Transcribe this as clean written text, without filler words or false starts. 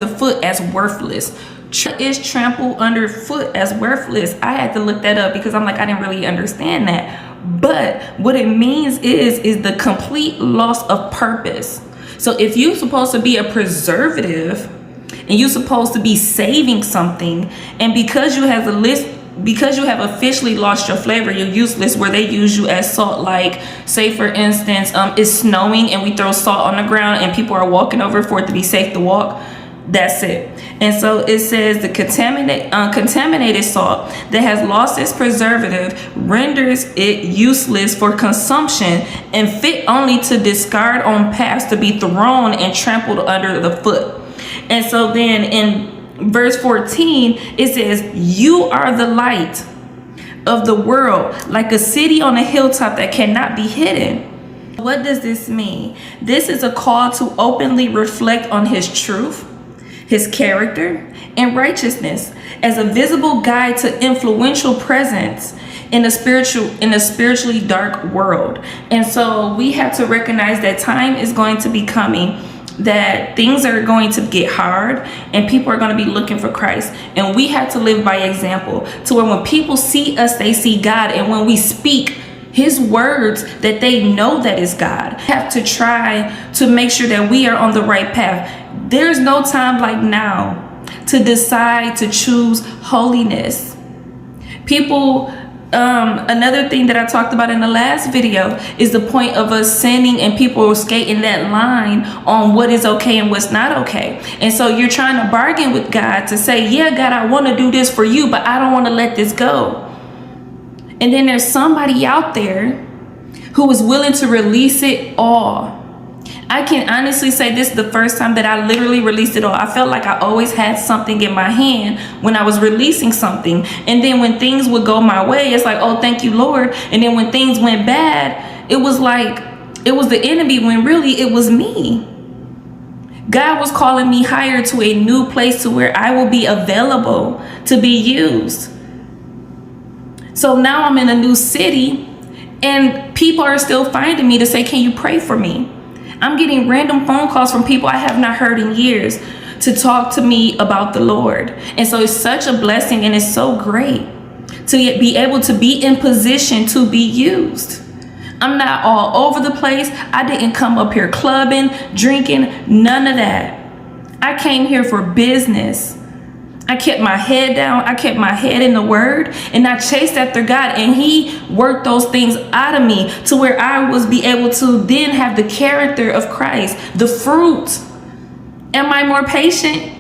the foot as worthless. Is trampled underfoot as worthless. I had to look that up because I'm like, I didn't really understand that. But what it means is the complete loss of purpose. So if you're supposed to be a preservative and you're supposed to be saving something, and because you have officially lost your flavor, you're useless, where they use you as salt. Like, say for instance, it's snowing and we throw salt on the ground and people are walking over for it to be safe to walk. That's it. And so it says the contaminated salt that has lost its preservative renders it useless for consumption and fit only to discard on paths to be thrown and trampled under the foot. And so then in verse 14, it says, you are the light of the world, like a city on a hilltop that cannot be hidden. What does this mean? This is a call to openly reflect on his truth, his character, and righteousness as a visible guide to influential presence in a spiritually dark world. And so we have to recognize that time is going to be coming, that things are going to get hard and people are going to be looking for Christ. And we have to live by example, to where when people see us, they see God. And when we speak his words, that they know that is God. We have to try to make sure that we are on the right path. There's no time like now to decide to choose holiness. People, another thing that I talked about in the last video is the point of us sinning and people skating that line on what is okay and what's not okay. And so you're trying to bargain with God to say, yeah, God, I want to do this for you, but I don't want to let this go. And then there's somebody out there who is willing to release it all. I can honestly say this is the first time that I literally released it all. I felt like I always had something in my hand when I was releasing something. And then when things would go my way, it's like, oh, thank you, Lord. And then when things went bad, it was like, it was the enemy, when really it was me. God was calling me higher to a new place to where I will be available to be used. So now I'm in a new city and people are still finding me to say, can you pray for me? I'm getting random phone calls from people I have not heard in years to talk to me about the Lord. And so it's such a blessing, and it's so great to be able to be in position to be used. I'm not all over the place. I didn't come up here clubbing, drinking, none of that. I came here for business. I kept my head down. I kept my head in the word, and I chased after God, and he worked those things out of me to where I was be able to then have the character of Christ, the fruit. Am I more patient?